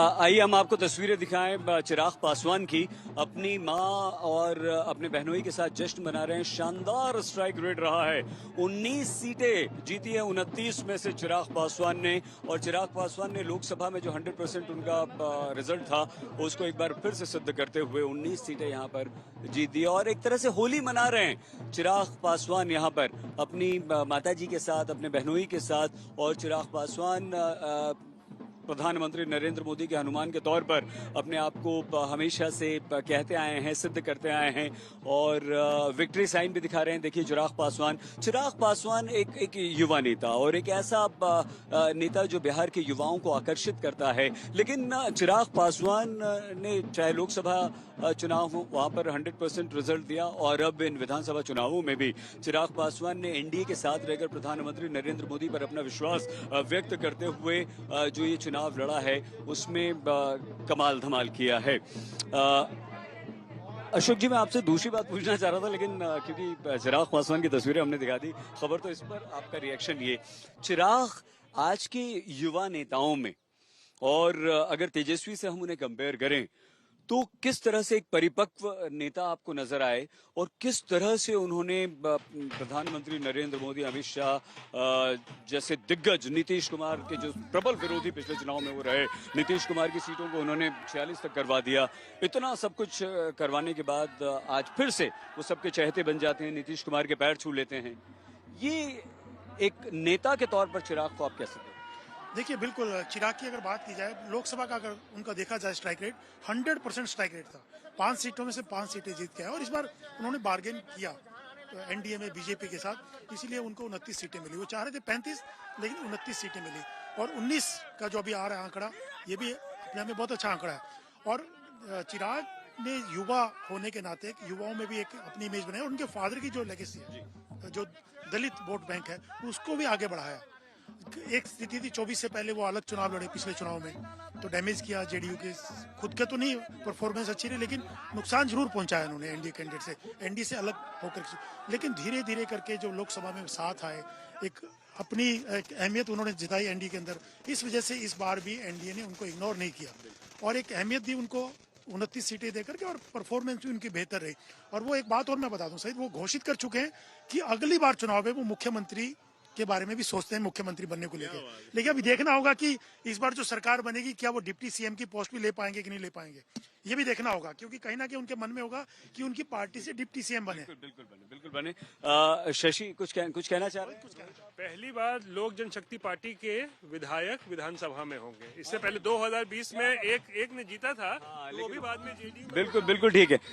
आइए हम आपको तस्वीरें दिखाएं चिराग पासवान की। अपनी मां और अपने बहनोई के साथ जश्न मना रहे हैं। शानदार स्ट्राइक रेट रहा है। 19 सीटें जीती है 29 में से चिराग पासवान ने। और चिराग पासवान ने लोकसभा में जो 100% उनका रिजल्ट था उसको एक बार फिर से सिद्ध करते हुए 19 सीटें यहां पर जीत दी। और एक तरह से होली मना रहे हैं चिराग पासवान यहां पर अपनी माताजी के साथ, अपने बहनोई के साथ। और चिराग पासवान प्रधानमंत्री नरेंद्र मोदी के हनुमान के तौर पर अपने आप को हमेशा से कहते आए हैं, सिद्ध करते आए हैं। और विक्ट्री साइन भी दिखा रहे हैं। देखिए चिराग पासवान एक युवा नेता और एक ऐसा नेता जो बिहार के युवाओं को आकर्षित करता है। लेकिन चिराग पासवान ने चाहे लोकसभा चुनाव हो वहां पर 100% रिजल्ट दिया, और अब इन विधानसभा चुनावों में भी चिराग पासवान ने एनडीए के साथ रहकर प्रधानमंत्री नरेंद्र मोदी पर अपना विश्वास व्यक्त करते हुए जो ये चुनाव लड़ा है उसमें कमाल धमाल किया है। अशोक जी, मैं आपसे दूसरी बात पूछना चाह रहा था, लेकिन क्योंकि चिराग पासवान की तस्वीरें हमने दिखा दी खबर, तो इस पर आपका रिएक्शन ये। चिराग आज के युवा नेताओं में, और अगर तेजस्वी से हम उन्हें कंपेयर करें, तो किस तरह से एक परिपक्व नेता आपको नजर आए, और किस तरह से उन्होंने प्रधानमंत्री नरेंद्र मोदी, अमित शाह जैसे दिग्गज, नीतीश कुमार के जो प्रबल विरोधी पिछले चुनाव में वो रहे, नीतीश कुमार की सीटों को उन्होंने 46 तक करवा दिया। इतना सब कुछ करवाने के बाद आज फिर से वो सबके चहेते बन जाते हैं, नीतीश कुमार के पैर छू लेते हैं। ये एक नेता के तौर पर चिराग को आप कैसे देखते हैं? देखिए, बिल्कुल चिराग की अगर बात की जाए, लोकसभा का अगर उनका देखा जाए स्ट्राइक रेट 100% स्ट्राइक रेट था। 5 सीटों में से 5 सीटें जीत के आए, और इस बार उन्होंने बार्गेन किया एनडीए में बीजेपी के साथ, इसीलिए उनको 29 सीटें मिली। वो चाह रहे थे 35, लेकिन 29 सीटें मिली। और 19 का जो अभी आ रहा है आंकड़ा, ये भी अपने आप में बहुत अच्छा आंकड़ा है। और चिराग ने युवा होने के नाते युवाओं में भी एक अपनी इमेज बनाई, और उनके फादर की जो लेगेसी है, जो दलित वोट बैंक है, उसको भी आगे बढ़ाया। एक स्थिति थी 24 से पहले वो अलग चुनाव लड़े पिछले चुनाव में, तो डैमेज किया जेडीयू के। खुद के तो नहीं परफॉर्मेंस अच्छी रही, लेकिन नुकसान जरूर पहुंचाया उन्होंने एनडीए कैंडिडेट से, एनडीए से अलग होकर। लेकिन धीरे धीरे करके जो लोकसभा में साथ आए, एक अपनी अहमियत उन्होंने जिताई एनडीए के अंदर। इस वजह से इस बार भी एनडीए ने उनको इग्नोर नहीं किया, और एक अहमियत दी उनको 29 सीटें देकर के, और परफॉर्मेंस भी उनकी बेहतर रही। और वो एक बात और मैं बता दूं सही, वो घोषित कर चुके हैं कि अगली बार चुनाव में वो मुख्यमंत्री के बारे में भी सोचते हैं, मुख्यमंत्री बनने को लेकर। लेकिन अभी देखना होगा कि इस बार जो सरकार बनेगी, क्या वो डिप्टी सीएम की पोस्ट भी ले पाएंगे कि नहीं ले पाएंगे, ये भी देखना होगा। क्योंकि कहीं ना कहीं उनके मन में होगा कि उनकी पार्टी से डिप्टी सीएम बने। बिल्कुल बने। शशि, कुछ कहना चाह रहे हैं? पहली बार लोक जनशक्ति पार्टी के विधायक विधानसभा में होंगे। इससे पहले 2020 में एक ने जीता था, तो वो भी बाद में जेडीयू। बिल्कुल ठीक है।